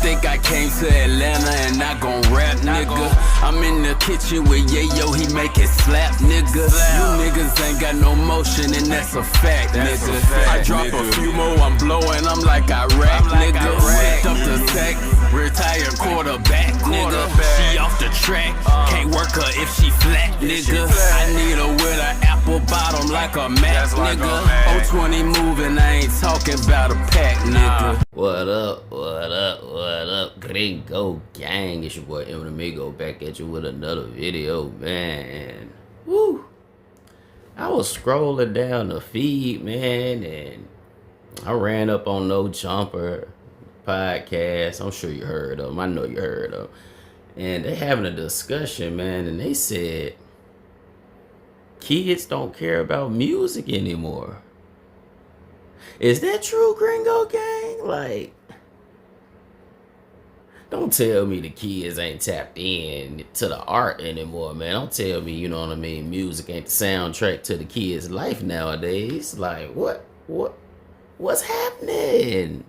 think I came to Atlanta and not gon' rap, nigga. I'm in the kitchen with Yayo, he make it slap, nigga. You niggas ain't got no motion and that's a fact, nigga. I drop a few more, I'm blowing, I'm like Iraq, nigga. Whipped up the sack, retired quarterback, nigga. She off the track, can't work her if she flat, nigga. I need her with an apple bottom like a Mac, nigga. 020 moving, I ain't talking about a pack, nigga. What up, what up, what up, Gringo Gang? It's your boy M Amigo back at you with another video, man. Woo! I was scrolling down the feed, man, and I ran up on No Jumper podcast. I'm sure you heard of them. I know you heard of them. And they having a discussion, man, and they said kids don't care about music anymore. Is that true, Gringo Gang? Like, don't tell me the kids ain't tapped in to the art anymore, man. Don't tell me, you know what I mean, music ain't the soundtrack to the kids' life nowadays. Like, what's happening?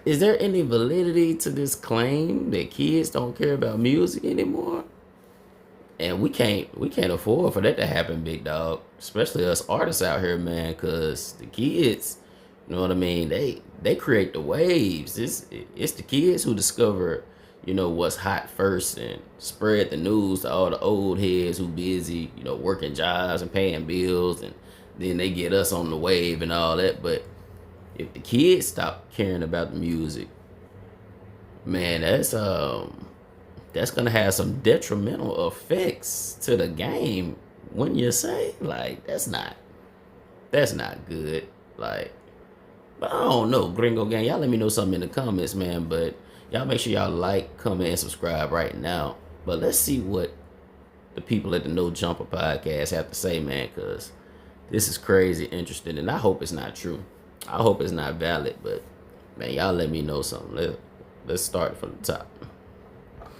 Is there any validity to this claim that kids don't care about music anymore? And we can't afford for that to happen, big dog. Especially us artists out here, man, because the kids, you know what I mean, they create the waves. It's the kids who discover, you know, what's hot first and spread the news to all the old heads who busy, you know, working jobs and paying bills, and then they get us on the wave and all that. But if the kids stop caring about the music, man, that's gonna have some detrimental effects to the game. Wouldn't you say? Like, that's not good. Like, but I don't know, Gringo Gang, y'all let me know something in the comments, man. But y'all make sure y'all like, comment, and subscribe right now. But let's see what the people at the No Jumper podcast have to say, man, because this is crazy interesting, and I hope it's not true. I hope it's not valid, but man, y'all let me know something. Let's start from the top.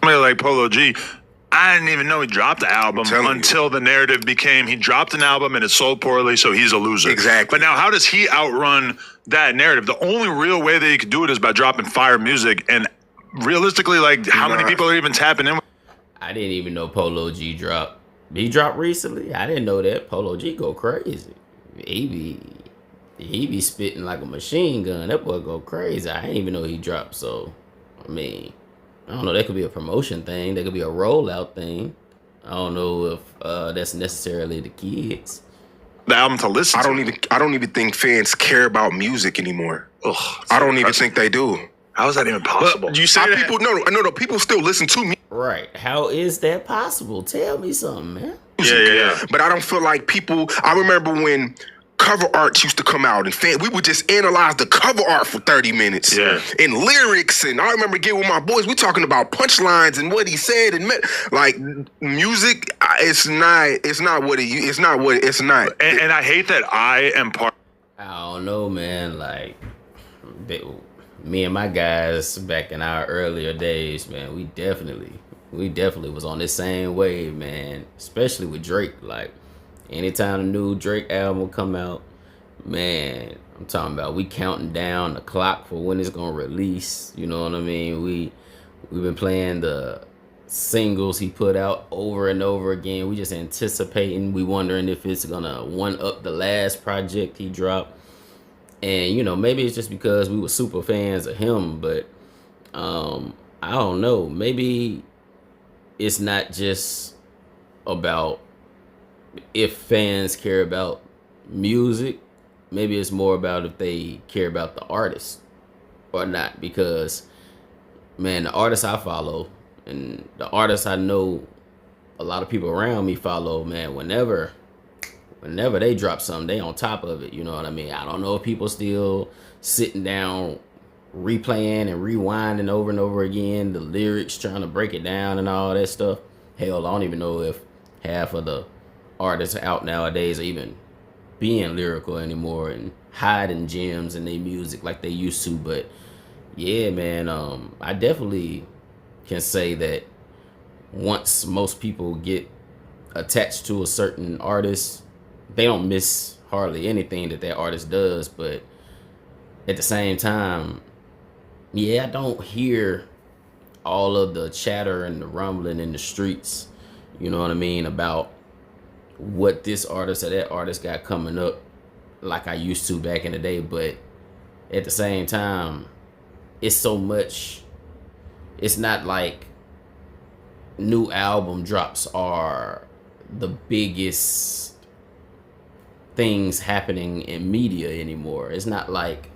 Somebody like Polo G, I didn't even know he dropped the album until the narrative became he dropped an album and it sold poorly, so he's a loser. Exactly. But now how does he outrun that narrative? The only real way that he could do it is by dropping fire music. And realistically, like, how many people are even tapping in? I didn't even know Polo G dropped. He dropped recently? I didn't know that. Polo G go crazy. He be spitting like a machine gun. That boy go crazy. I didn't even know he dropped. So, I mean, I don't know. That could be a promotion thing. That could be a rollout thing. I don't know if that's necessarily the kids. The album to listen to. I don't even think fans care about music anymore. Ugh, I don't even think they do. How is that even possible? But you say that? People, no. People still listen to me. Right. How is that possible? Tell me something, man. Yeah. But I don't feel like people. I remember when cover art used to come out, and we would just analyze the cover art for 30 minutes. Yeah. And lyrics, and I remember getting with my boys, we talking about punchlines and what he said, and like music. It's not what it's not. And I hate that I am part. I don't know, man. Like, me and my guys back in our earlier days, man, we definitely was on this same wave, man. Especially with Drake. Like, anytime a new Drake album will come out, man, I'm talking about we counting down the clock for when it's gonna release. You know what I mean? We've been playing the singles he put out over and over again. We just anticipating. We wondering if it's gonna one up the last project he dropped. And you know, maybe it's just because we were super fans of him, but I don't know. Maybe it's not just about if fans care about music. Maybe it's more about if they care about the artist or not. Because, man, the artists I follow and the artists I know a lot of people around me follow, man, whenever they drop something, they on top of it. You know what I mean? I don't know if people still sitting down replaying and rewinding over and over again the lyrics, trying to break it down and all that stuff. Hell, I don't even know if half of the artists out nowadays are even being lyrical anymore and hiding gems in their music like they used to. But yeah, man, I definitely can say that once most people get attached to a certain artist, they don't miss hardly anything that artist does. But at the same time, yeah, I don't hear all of the chatter and the rumbling in the streets, you know what I mean, about what this artist or that artist got coming up like I used to back in the day. But at the same time, it's so much. It's not like new album drops are the biggest things happening in media anymore. It's not like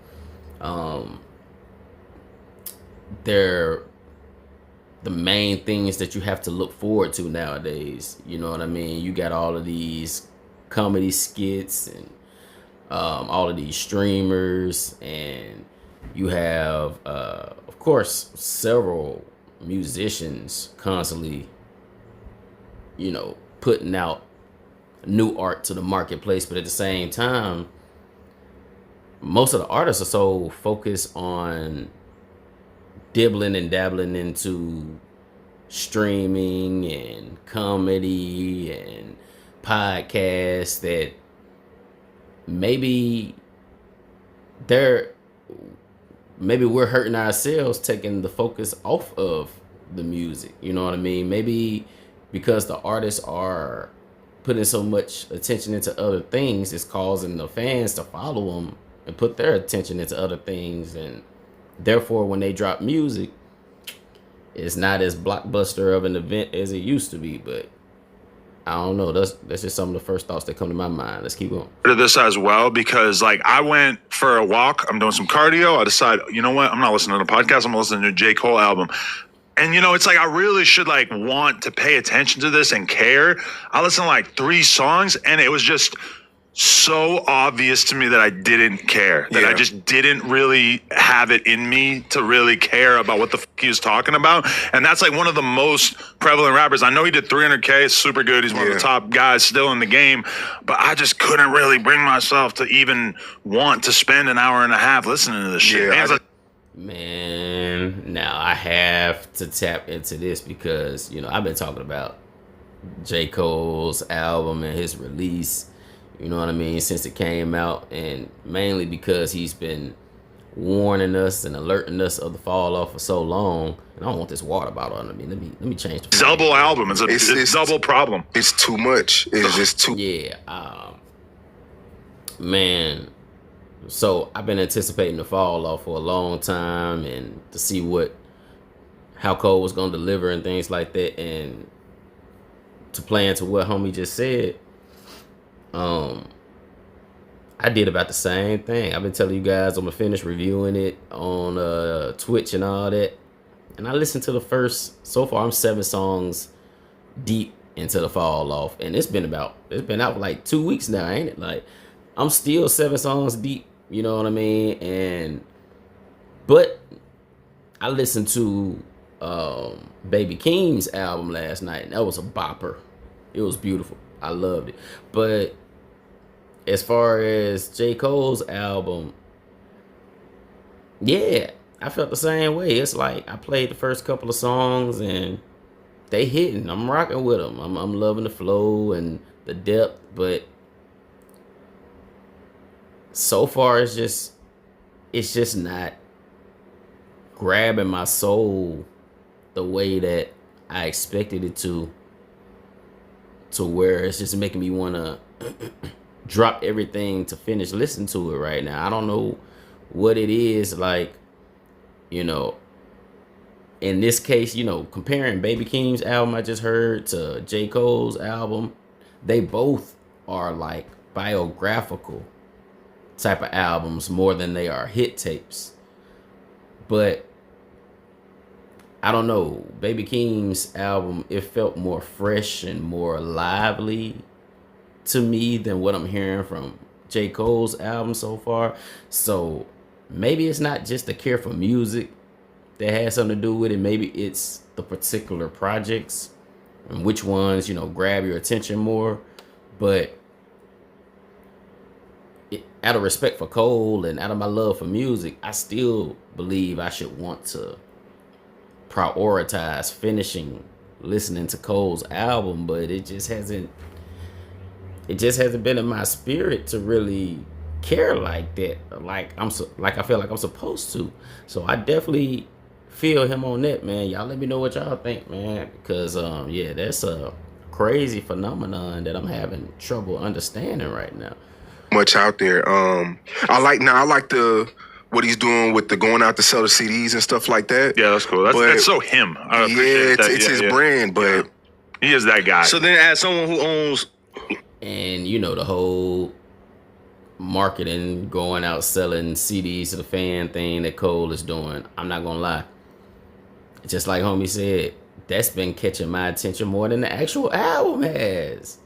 they're the main things that you have to look forward to nowadays. You know what I mean? You got all of these comedy skits and all of these streamers, and you have of course several musicians constantly, you know, putting out new art to the marketplace. But at the same time, most of the artists are so focused on dibbling and dabbling into streaming and comedy and podcasts that maybe we're hurting ourselves taking the focus off of the music. You know what I mean? Maybe because the artists are putting so much attention into other things, it's causing the fans to follow them and put their attention into other things, and therefore when they drop music, it's not as blockbuster of an event as it used to be. But I don't know. That's just some of the first thoughts that come to my mind. Let's keep going. To this as well, because like I went for a walk, I'm doing some cardio. I decided, you know what? I'm not listening to the podcast. I'm listening to a J. Cole album. And you know, it's like I really should like want to pay attention to this and care. I listened to like 3 songs, and it was just so obvious to me that I didn't care, that I just didn't really have it in me to really care about what the fuck he was talking about. And that's like one of the most prevalent rappers. I know he did 300K, it's super good. He's one of the top guys still in the game, but I just couldn't really bring myself to even want to spend an hour and a half listening to this shit. Man, now I have to tap into this because, you know, I've been talking about J. Cole's album and his release, you know what I mean, since it came out, and mainly because he's been warning us and alerting us of the fall off for so long. And I don't want this water bottle under me. Let me change the double album. It's a double problem. It's too much. It's just too. Yeah, man. So I've been anticipating the fall off for a long time, and to see how Cole was gonna deliver and things like that, and to play into what homie just said. I did about the same thing. I've been telling you guys I'm gonna finish reviewing it on Twitch and all that. And I listened to the first, so far I'm 7 songs deep into the fall off. And it's been out for like 2 weeks now, ain't it? Like, I'm still 7 songs deep, you know what I mean? But I listened to Baby Keem's album last night, and that was a bopper. It was beautiful. I loved it. But as far as J. Cole's album, yeah, I felt the same way. It's like I played the first couple of songs and they hitting. I'm rocking with them. I'm loving the flow and the depth, but so far it's just not grabbing my soul the way that I expected it to where it's just making me want to drop everything to finish listening to it right now. I don't know what it is, like, you know, in this case, you know, comparing Baby Keem's album I just heard to J. Cole's album, they both are like biographical type of albums more than they are hit tapes. But I don't know, Baby Keem's album, it felt more fresh and more lively to me than what I'm hearing from J. Cole's album so far. So maybe it's not just the care for music that has something to do with it. Maybe it's the particular projects and which ones, you know, grab your attention more. But out of respect for Cole and out of my love for music, I still believe I should want to prioritize finishing listening to Cole's album, but it just hasn't been in my spirit to really care like that. Like I feel like I'm supposed to. So I definitely feel him on that, man. Y'all let me know what y'all think, man. Because yeah, that's a crazy phenomenon that I'm having trouble understanding right now. Much out there. I like the what he's doing with the going out to sell the CDs and stuff like that. Yeah, that's cool. That's so him. I appreciate that. It's his brand, but he is that guy. So then, as someone who owns, and you know, the whole marketing, going out selling CDs to the fan thing that Cole is doing, I'm not gonna lie, just like homie said, that's been catching my attention more than the actual album has.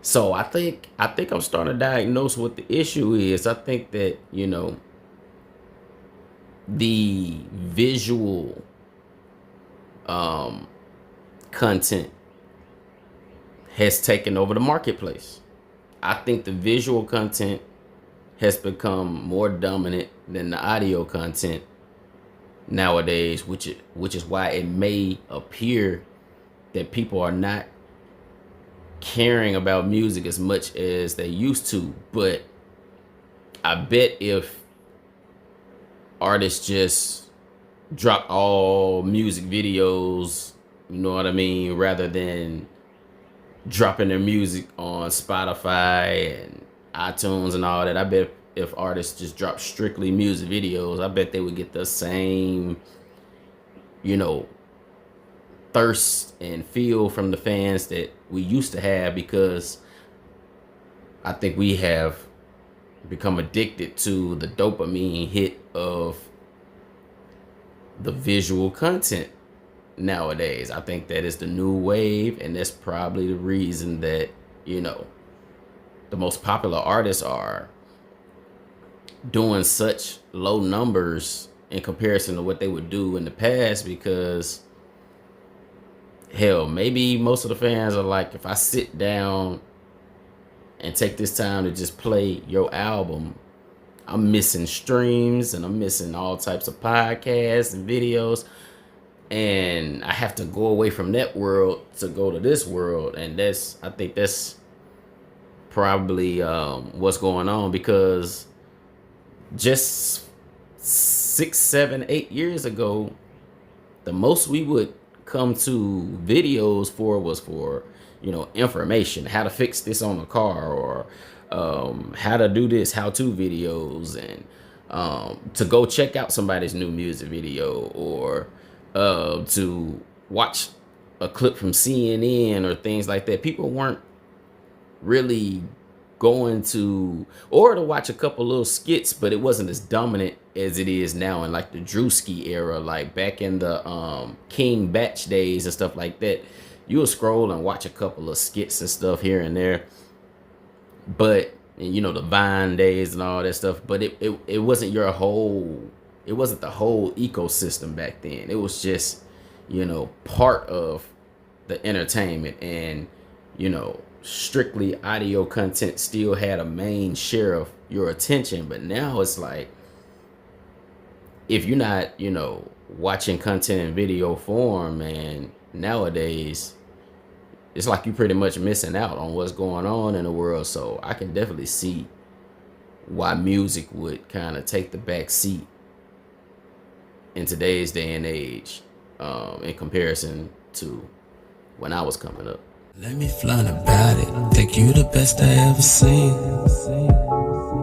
So I think I'm starting to diagnose what the issue is. I think that, you know, the visual content has taken over the marketplace. I think the visual content has become more dominant than the audio content nowadays, which is why it may appear that people are not caring about music as much as they used to. But I bet if artists just drop all music videos, you know what I mean, rather than dropping their music on Spotify and iTunes and all that, I bet if artists just drop strictly music videos, I bet they would get the same, you know, thirst and feel from the fans that we used to have, because I think we have become addicted to the dopamine hit of the visual content nowadays. I think that is the new wave, and that's probably the reason that, you know, the most popular artists are doing such low numbers in comparison to what they would do in the past, because hell, maybe most of the fans are like, if I sit down and take this time to just play your album, I'm missing streams and I'm missing all types of podcasts and videos, and I have to go away from that world to go to this world. And I think that's probably what's going on, because just 6, 7, 8 years ago, the most we would come to videos for was for, you know, information, how to fix this on the car, or how to do this, how-to videos, and to go check out somebody's new music video, or to watch a clip from CNN or things like that. People weren't really going to, or to watch a couple little skits, but it wasn't as dominant as it is now in like the Drewski era, like back in the King Batch days and stuff like that. You will scroll and watch a couple of skits and stuff here and there, but, and you know, the Vine days and all that stuff, but it wasn't your whole, it wasn't the whole ecosystem back then. It was just, you know, part of the entertainment, and, you know, strictly audio content still had a main share of your attention. But now it's like, if you're not, you know, watching content in video form, man, nowadays it's like you're pretty much missing out on what's going on in the world. So I can definitely see why music would kind of take the back seat in today's day and age, in comparison to when I was coming up. Let me flaunt about it. Think you the best I ever seen.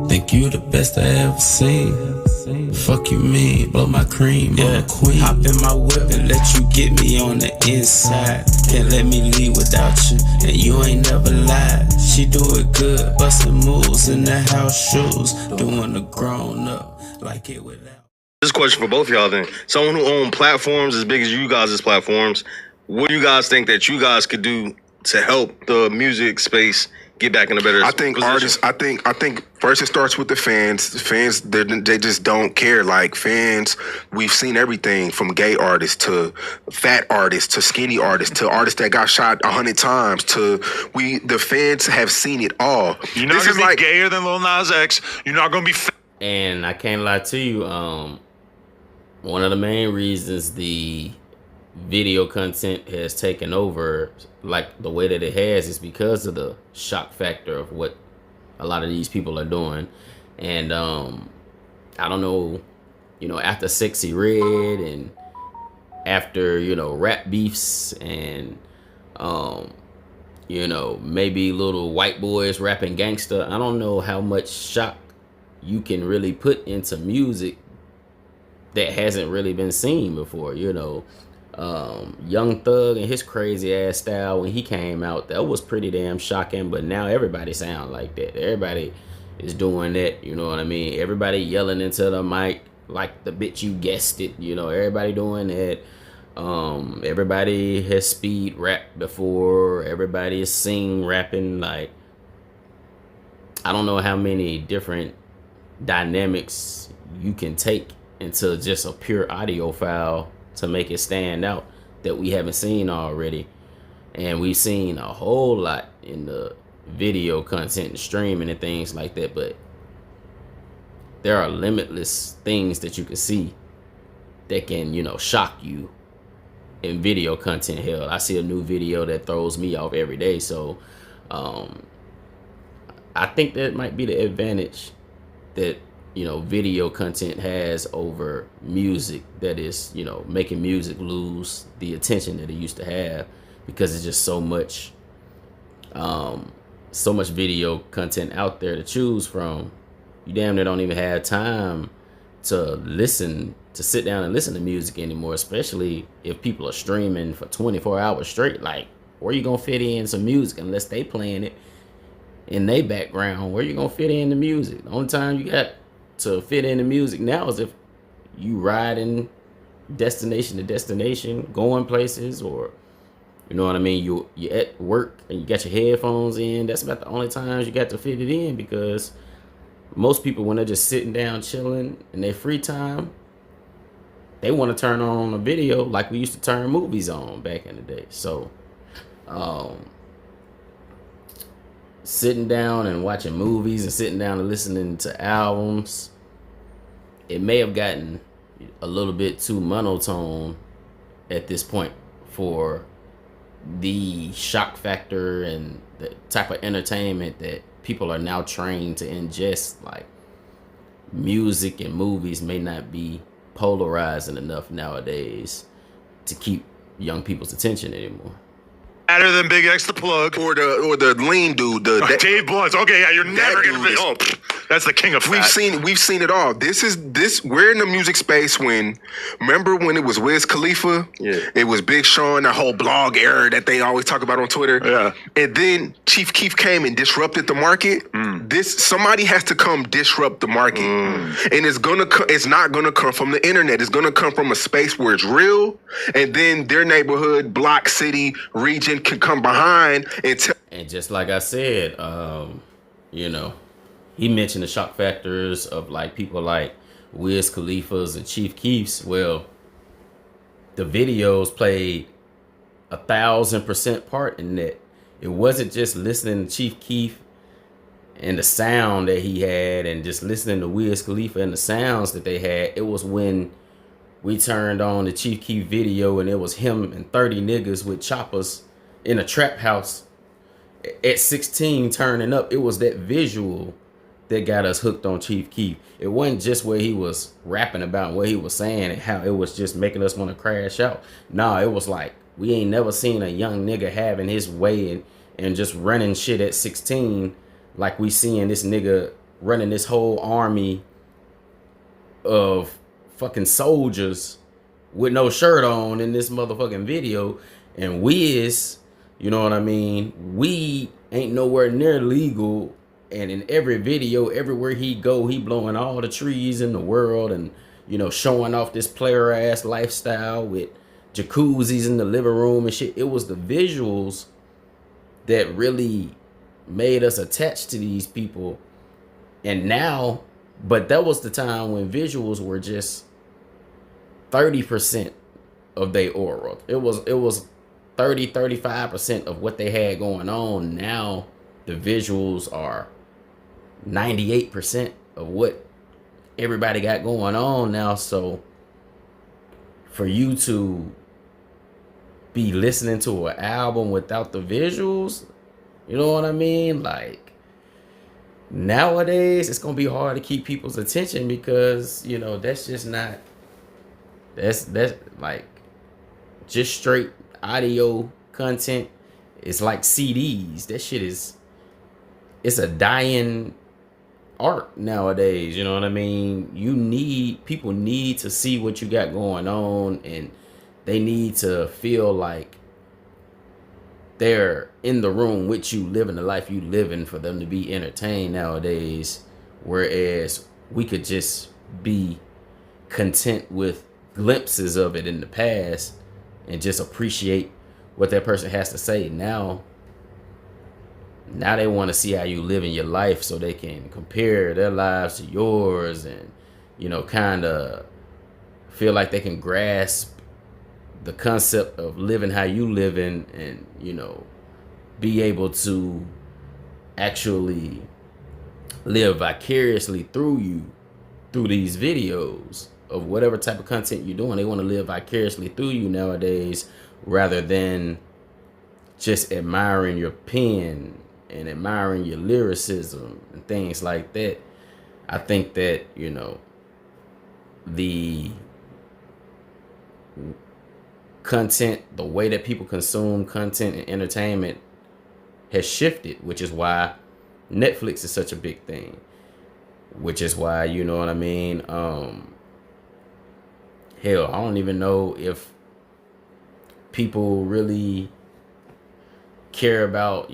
Think you the best I ever seen. Fuck you mean, blow my cream, yeah. I'm a queen. Hop in my whip and let you get me on the inside. Can't let me leave without you, and you ain't never lied. She do it good, bustin' moves in the house shoes, doing the grown up like it without. This question for both of y'all then. Someone who owns platforms as big as you guys' platforms, what do you guys think that you guys could do to help the music space get back in a better position? Artists, I think first it starts with the fans. The fans, they just don't care. Like, fans, we've seen everything from gay artists to fat artists to skinny artists to artists that got shot 100 times to the fans have seen it all. You're not going to be gayer than Lil Nas X. You're not going to be And I can't lie to you, one of the main reasons the video content has taken over like the way that it has is because of the shock factor of what a lot of these people are doing. And I don't know, after Sexy Red and after, Rap Beefs and maybe little white boys rapping gangster, I don't know how much shock you can really put into music that hasn't really been seen before. Young Thug and his crazy ass style, when he came out, that was pretty damn shocking. But now everybody sound like that. Everybody is doing that. You know what I mean? Everybody yelling into the mic like the bitch you guessed it. Everybody doing that. Everybody has speed rap before. Everybody is sing rapping. Like, I don't know how many different dynamics you can take into just a pure audio file to make it stand out that we haven't seen already. And we've seen a whole lot in the video content and streaming and things like that, but there are limitless things that you can see that can, shock you in video content. Hell, I see a new video that throws me off every day. So I think that might be the advantage that video content has over music, that is, making music lose the attention that it used to have, because it's just so much video content out there to choose from. You damn near don't even have time to sit down and listen to music anymore, especially if people are streaming for 24 hours straight. Like, where you gonna fit in some music unless they playing it in their background? Where you gonna fit in the music? The only time you got to fit in the music now is if you riding destination to destination, going places, or you know what I mean, you at work and you got your headphones in. That's about the only times you got to fit it in, because most people, when they're just sitting down chilling in their free time, they want to turn on a video like we used to turn movies on back in the day. So sitting down and watching movies and sitting down and listening to albums, it may have gotten a little bit too monotone at this point for the shock factor and the type of entertainment that people are now trained to ingest. Like, music and movies may not be polarizing enough nowadays to keep young people's attention anymore. Better than Big X the Plug or the lean dude, Dave Bloods. Okay, yeah, you're never gonna be. Oh, that's the king of fat. We've seen it all. We're in the music space remember when it was Wiz Khalifa? Yeah. It was Big Sean, the whole blog era that they always talk about on Twitter. Yeah. And then Chief Keef came and disrupted the market. Somebody has to come disrupt the market. And it's not gonna come from the internet. It's gonna come from a space where it's real, and then their neighborhood, block, city, region can come behind and just like I said, he mentioned the shock factors of like people like Wiz Khalifa's and Chief Keef's. Well, the videos played 1,000% part in that. It wasn't just listening to Chief Keef and the sound that he had and just listening to Wiz Khalifa and the sounds that they had. It was when we turned on the Chief Keef video and it was him and 30 niggas with choppers in a trap house at 16 turning up. It was that visual that got us hooked on Chief Keef. It wasn't just what he was rapping about, what he was saying, and how it was just making us want to crash out. Nah, it was like, we ain't never seen a young nigga having his way and just running shit at 16 like we seeing this nigga running this whole army of fucking soldiers with no shirt on in this motherfucking video. And Wiz, you know what I mean, weed ain't nowhere near legal, and in every video, everywhere he go, he blowing all the trees in the world and, showing off this player ass lifestyle with jacuzzis in the living room and shit. It was the visuals that really made us attached to these people. And now, but that was the time when visuals were just 30% of their aura. It was 30-35% of what they had going on. Now the visuals are 98% of what everybody got going on now. So for you to be listening to an album without the visuals, you know what I mean? Like, nowadays it's gonna be hard to keep people's attention because that's just not that's like just straight audio content. It's like CDs. That shit it's a dying art nowadays. You know what I mean? People need to see what you got going on, and they need to feel like they're in the room with you, living the life you living, for them to be entertained nowadays. Whereas we could just be content with glimpses of it in the past and just appreciate what that person has to say. Now they want to see how you live in your life so they can compare their lives to yours and kind of feel like they can grasp the concept of living how you living, and be able to actually live vicariously through you through these videos of whatever type of content you're doing. They want to live vicariously through you nowadays, rather than just admiring your pen and admiring your lyricism and things like that. I think that the content, the way that people consume content and entertainment has shifted, which is why Netflix is such a big thing, which is why, you know what I mean? Hell, I don't even know if people really care about,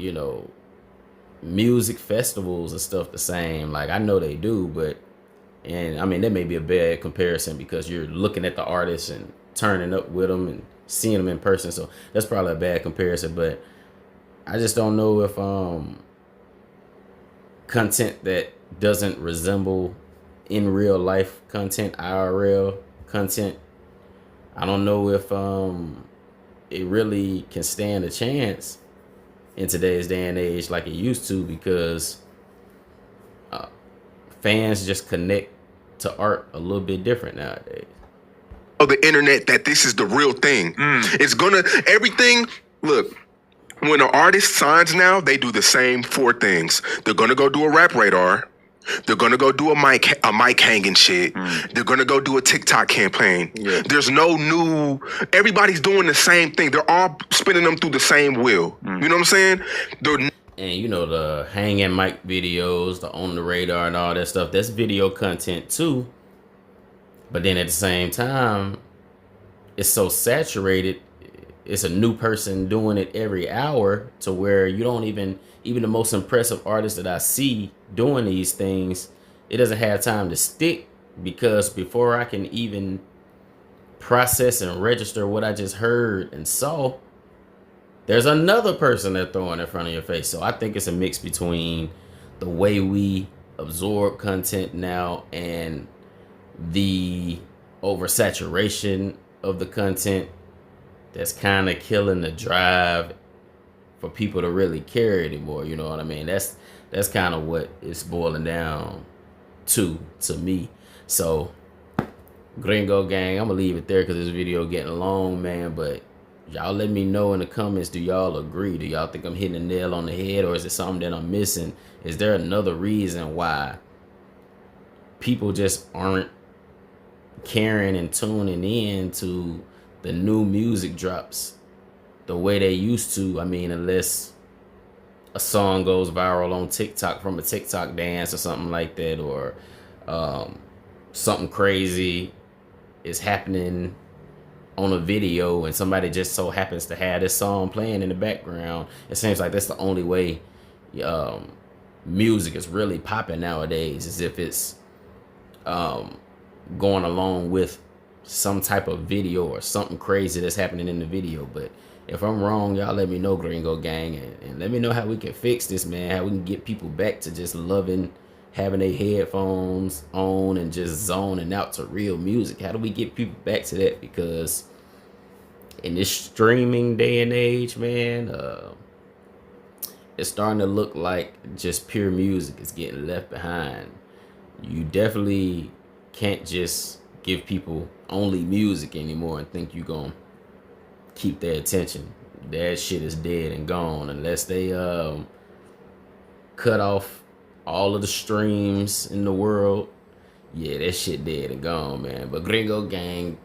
music festivals and stuff the same. Like, I know they do, and I mean, that may be a bad comparison because you're looking at the artists and turning up with them and seeing them in person. So that's probably a bad comparison, but I just don't know if content that doesn't resemble in real life content, IRL content, I don't know if it really can stand a chance in today's day and age like it used to, because fans just connect to art a little bit different nowadays. The internet, that this is the real thing. It's gonna everything. Look, when an artist signs now, they do the same 4 things. They're gonna go do a rap radar. They're gonna go do a mic hanging shit. They're gonna go do a TikTok campaign. Yeah. There's no new. Everybody's doing the same thing. They're all spinning them through the same wheel. You know what I'm saying? And the hanging mic videos, the on the radar and all that stuff, that's video content too. But then at the same time, it's so saturated. It's a new person doing it every hour, to where you don't even the most impressive artists that I see doing these things, it doesn't have time to stick, because before I can even process and register what I just heard and saw, there's another person they're throwing in front of your face. So I think it's a mix between the way we absorb content now and the oversaturation of the content that's kind of killing the drive for people to really care anymore. You know what I mean? That's kind of what it's boiling down to me. So Gringo Gang, I'm gonna leave it there because this video getting long, man. But y'all let me know in the comments, do y'all agree? Do y'all think I'm hitting a nail on the head, or is it something that I'm missing? Is there another reason why people just aren't caring and tuning in to the new music drops the way they used to? I mean, unless a song goes viral on TikTok from a TikTok dance or something like that, or something crazy is happening on a video and somebody just so happens to have this song playing in the background. It seems like that's the only way music is really popping nowadays, is if it's going along with some type of video or something crazy that's happening in the video. But if I'm wrong, y'all let me know, Gringo Gang, and let me know how we can fix this, man. How we can get people back to just loving having their headphones on and just zoning out to real music. How do we get people back to that? Because in this streaming day and age, man, it's starting to look like just pure music is getting left behind. You definitely can't just give people only music anymore and think you're gonna keep their attention. That shit is dead and gone unless they cut off all of the streams in the world. Yeah, that shit dead and gone, man. But Gringo Gang,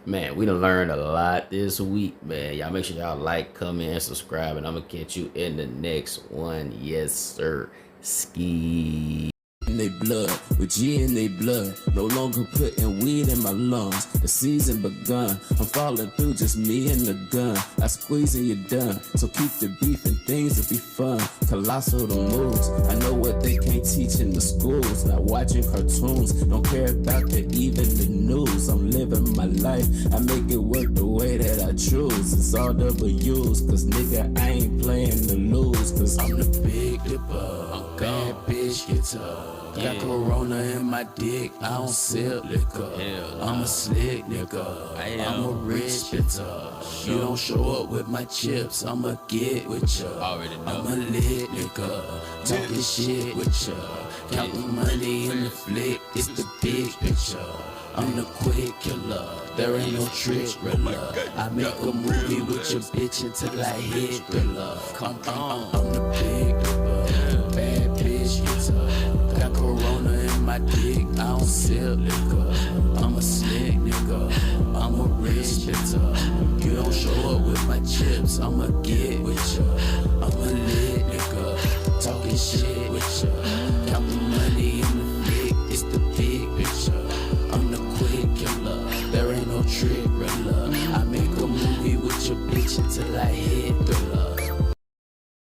man, we done learned a lot this week, man. Y'all make sure y'all like, comment, and subscribe, and I'm gonna catch you in the next one. Yes, sir. Ski. In they blood, with G in they blood. No longer putting weed in my lungs. The season begun. I'm falling through, just me and the gun. I squeeze and you're done. So keep the beef and things will be fun. Colossal the moves. I know what they can't teach in the schools. Not watching cartoons. Don't care about even the news. I'm living my life. I make it work the way that I choose. It's all W's. Cause nigga, I ain't playing to lose. Cause I'm the big dipper. Bad bitch guitar. Got Corona in my dick, I don't sell liquor. I'm a slick nigga, I'm a rich bitter. You don't show up with my chips, I'ma get with ya. I'm a lit nigga, talking shit with ya. Counting money in the flick, it's the big picture. I'm the quick killer, there ain't no trick thriller. I make a movie with your bitch until I hit thriller. Come on, I'm the big nigga, bad bitch guitar. Got Corona in my dick, I don't sell liquor. I'm a slick nigga, I'm a rich bitter. You don't show up with my chips, I'ma get with ya. I'm a lit nigga, talking shit with ya. Counting money in the flick, it's the big picture. I'm the quick killer, there ain't no trick thriller. I make a movie with your bitch until I hit the